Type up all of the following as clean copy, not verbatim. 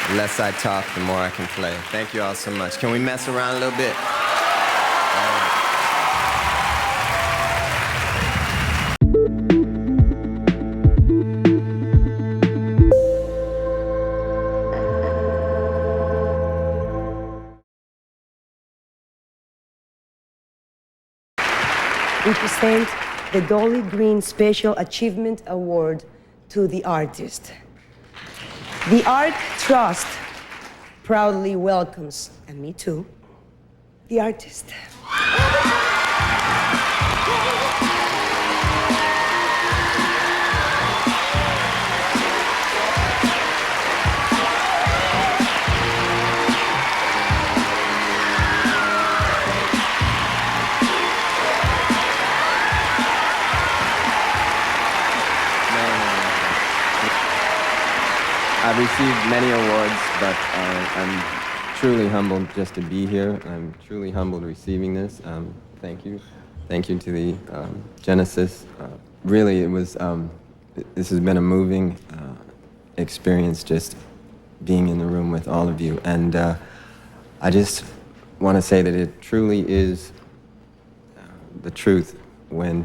The less I talk, the more I can play. Thank you all so much. Can we mess around a little bit? We present the Dolly Green Special Achievement Award to the artist. The Art Trust proudly welcomes, and me too, the artist. I've received many awards, but I'm truly humbled just to be here. I'm truly humbled receiving this. Thank you. Thank you to the Genesis. Really, it was, this has been a moving experience just being in the room with all of you. And I just want to say that it truly is the truth when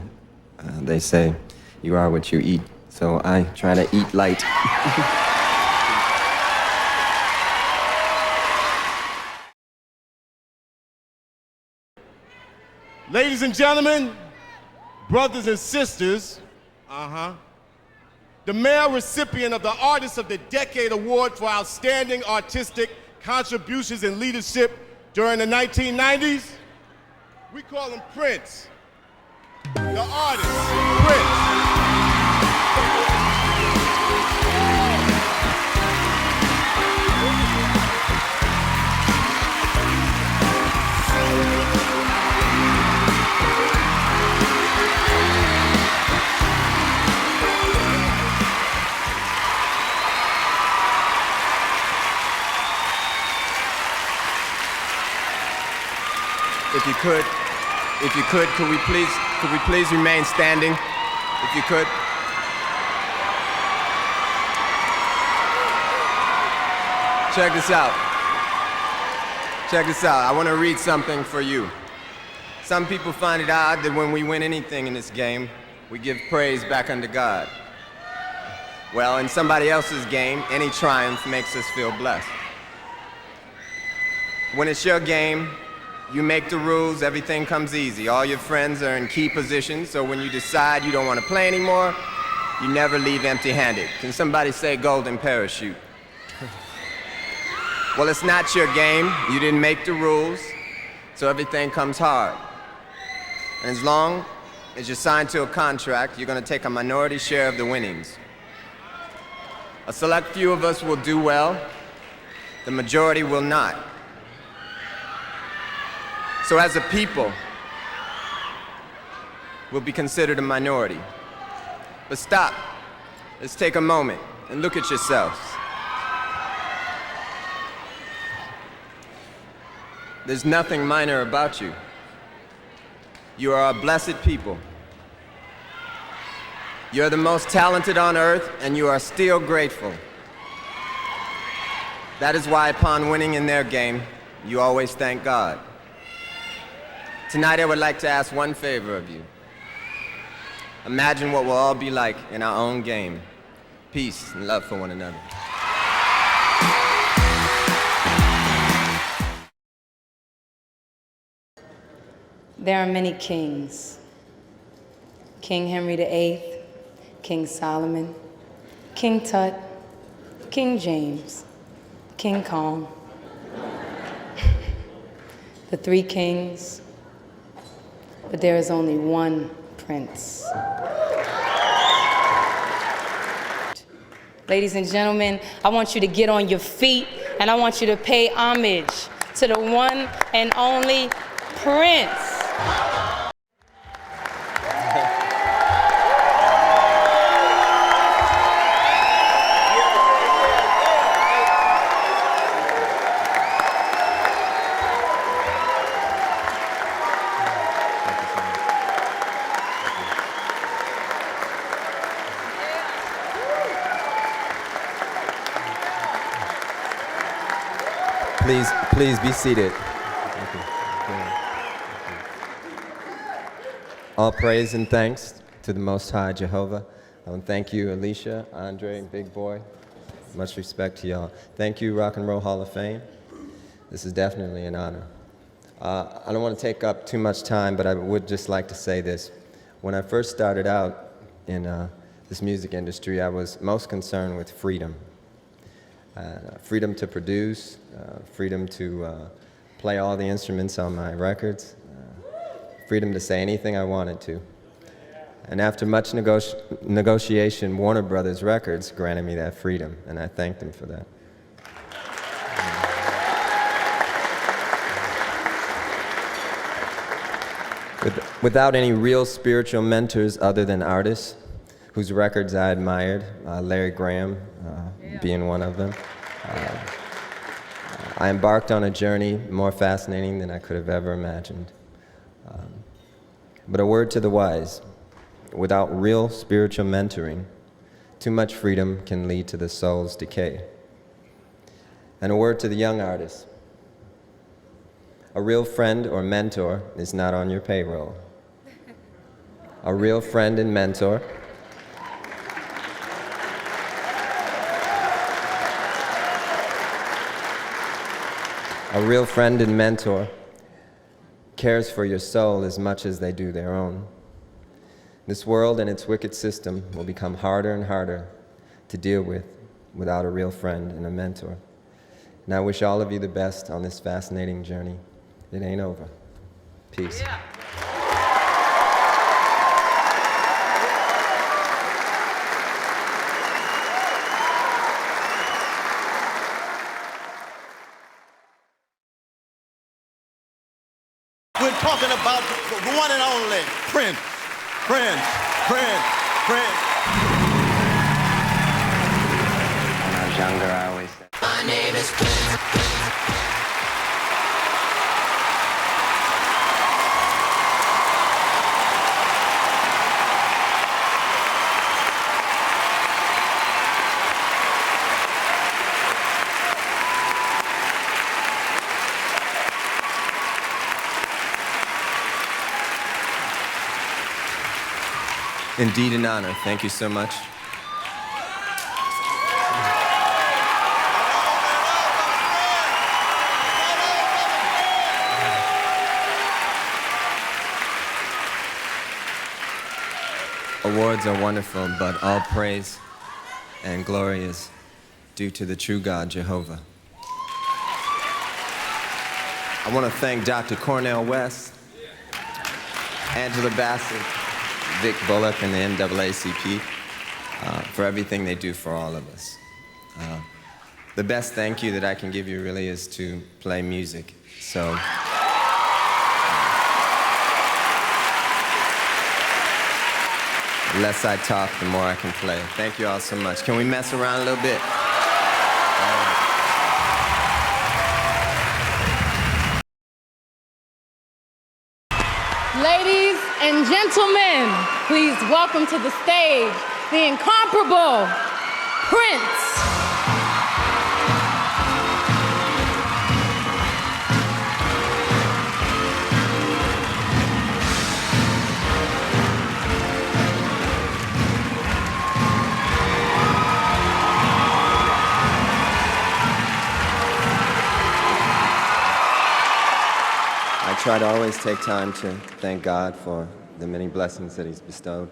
they say you are what you eat. So I try to eat light. Ladies and gentlemen, brothers and sisters, the male recipient of the Artist of the Decade Award for Outstanding Artistic Contributions in Leadership during the 1990s, we call him Prince. The artist, Prince. If you could we please remain standing? If you could. Check this out. Check this out. I want to read something for you. Some people find it odd that when we win anything in this game, we give praise back unto God. Well, in somebody else's game, any triumph makes us feel blessed. When it's your game, you make the rules, everything comes easy. All your friends are in key positions, so when you decide you don't want to play anymore, you never leave empty-handed. Can somebody say golden parachute? Well, it's not your game. You didn't make the rules, so everything comes hard. And as long as you're signed to a contract, you're going to take a minority share of the winnings. A select few of us will do well. The majority will not. So as a people, we'll be considered a minority. But stop. Let's take a moment and look at yourselves. There's nothing minor about you. You are a blessed people. You're the most talented on earth, and you are still grateful. That is why upon winning in their game, you always thank God. Tonight I would like to ask one favor of you. Imagine what we'll all be like in our own game. Peace and love for one another. There are many kings. King Henry VIII, King Solomon, King Tut, King James, King Kong. The three kings, but there is only one prince. Ladies and gentlemen, I want you to get on your feet and I want you to pay homage to the one and only Prince. Please be seated. Thank you. All praise and thanks to the Most High Jehovah. Thank you, Alicia, Andre, Big Boy. Much respect to y'all. Thank you, Rock and Roll Hall of Fame. This is definitely an honor. I don't want to take up too much time, but I would just like to say this. When I first started out in this music industry, I was most concerned with freedom. Freedom to produce, freedom to play all the instruments on my records, freedom to say anything I wanted to. And after much negotiation, Warner Brothers Records granted me that freedom, and I thank them for that. Without any real spiritual mentors other than artists whose records I admired, Larry Graham being one of them, I embarked on a journey more fascinating than I could have ever imagined. But a word to the wise. Without real spiritual mentoring, too much freedom can lead to the soul's decay. And a word to the young artists. A real friend or mentor is not on your payroll. A real friend and mentor cares for your soul as much as they do their own. This world and its wicked system will become harder and harder to deal with without a real friend and a mentor. And I wish all of you the best on this fascinating journey. It ain't over. Peace. Yeah. We're talking about the one and only Prince. Prince. When I was younger, I always said, my name is Prince. Indeed an honor. Thank you so much. Awards are wonderful, but all praise and glory is due to the true God, Jehovah. I want to thank Dr. Cornel West, Angela Bassett, Vic Bullock, and the NAACP for everything they do for all of us. The best thank you that I can give you really is to play music. So. The less I talk, the more I can play. Thank you all so much. Can we mess around a little bit? Ladies and gentlemen, please welcome to the stage the incomparable Prince. I try to always take time to thank God for the many blessings that He's bestowed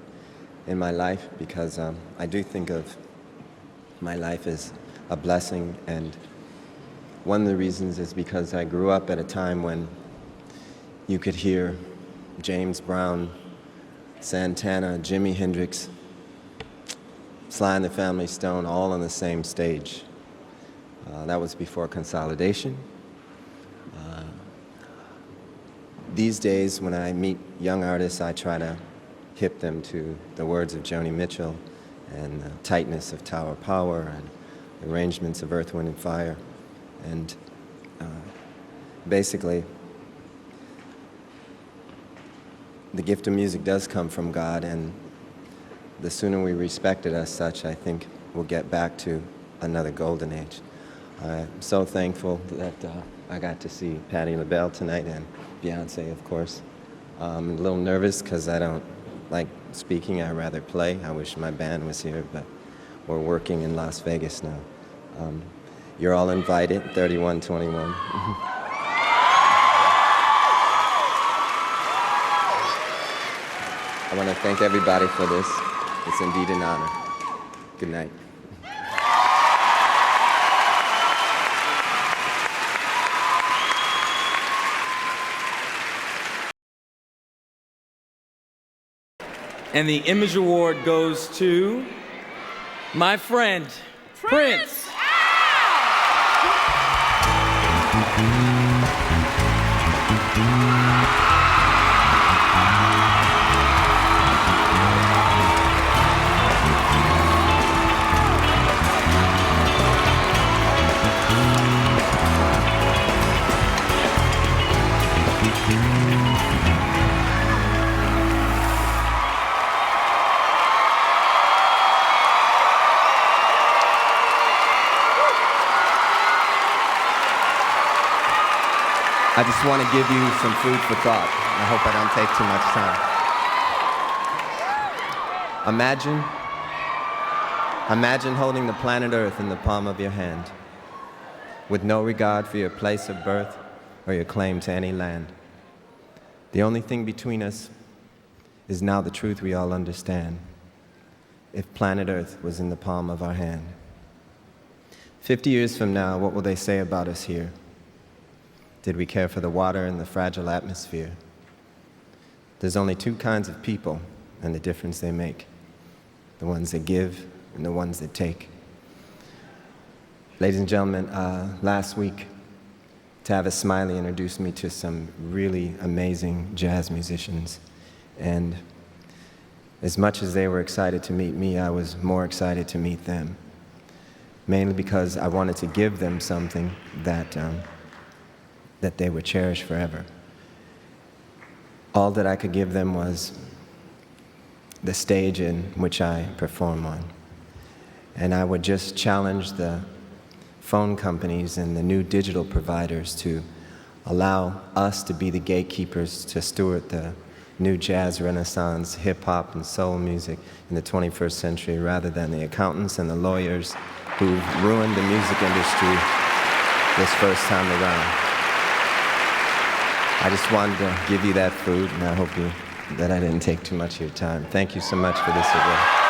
in my life, because I do think of my life as a blessing, and one of the reasons is because I grew up at a time when you could hear James Brown, Santana, Jimi Hendrix, Sly and the Family Stone all on the same stage. That was before consolidation. These days, when I meet young artists, I try to hip them to the words of Joni Mitchell and the tightness of Tower Power and the arrangements of Earth, Wind, and Fire. And basically, the gift of music does come from God, and the sooner we respect it as such, I think we'll get back to another golden age. I'm so thankful that I got to see Patti LaBelle tonight and Beyonce, of course. I'm a little nervous because I don't like speaking. I'd rather play. I wish my band was here, but we're working in Las Vegas now. You're all invited, 3121. I want to thank everybody for this. It's indeed an honor. Good night. And the Image Award goes to my friend, Prince. I just want to give you some food for thought. I hope I don't take too much time. Imagine holding the planet Earth in the palm of your hand, with no regard for your place of birth or your claim to any land. The only thing between us is now the truth we all understand. If planet Earth was in the palm of our hand. 50 years from now, what will they say about us here? Did we care for the water and the fragile atmosphere? There's only two kinds of people and the difference they make. The ones that give and the ones that take. Ladies and gentlemen, last week, Tavis Smiley introduced me to some really amazing jazz musicians. And as much as they were excited to meet me, I was more excited to meet them. Mainly because I wanted to give them something that they would cherish forever. All that I could give them was the stage in which I perform on. And I would just challenge the phone companies and the new digital providers to allow us to be the gatekeepers to steward the new jazz renaissance, hip-hop and soul music in the 21st century, rather than the accountants and the lawyers who've ruined the music industry this first time around. I just wanted to give you that food, and I hope that I didn't take too much of your time. Thank you so much for this award.